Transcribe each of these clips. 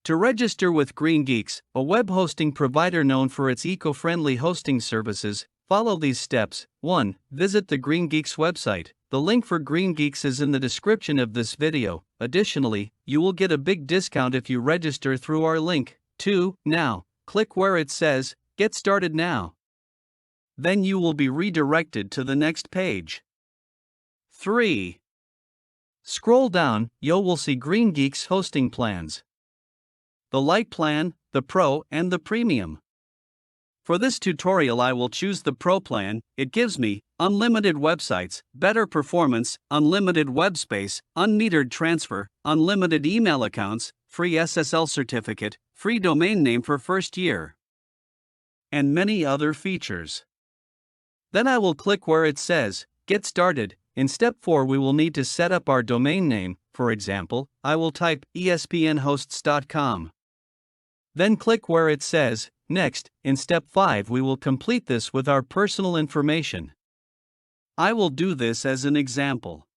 To register with Greengeeks, a web hosting provider known for its eco-friendly hosting services, follow these steps. 1. Visit the Greengeeks website. The link for Greengeeks is in the description of this video. Additionally, you will get a big discount if you register through our link. 2. Now, click where it says, Get Started Now. Then you will be redirected to the next page. 3. Scroll down, you will see Greengeeks hosting plans. The Lite plan, the Pro, and the Premium. For this tutorial I will choose the Pro plan. It gives me unlimited websites, better performance, unlimited web space, unmetered transfer, unlimited email accounts, free SSL certificate, free domain name for first year, and many other features. Then I will click where it says, Get Started. In step 4 we will need to set up our domain name. For example, I will type espnhosts.com. Then click where it says, Next. In step 5 we will complete this with our personal information. I will do this as an example.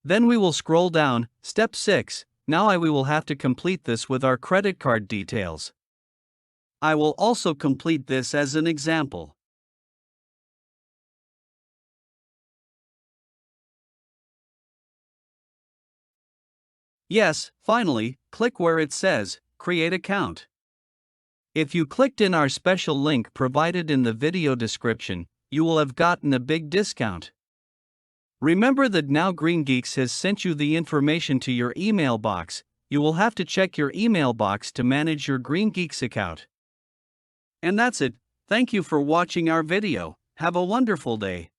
Then we will scroll down. Step 6. Now we will have to complete this with our credit card details. I will also complete this as an example. Yes, finally, click where it says, Create Account. If you clicked in our special link provided in the video description, you will have gotten a big discount. Remember that now Greengeeks has sent you the information to your email box. You will have to check your email box to manage your Greengeeks account. And that's it. Thank you for watching our video. Have a wonderful day.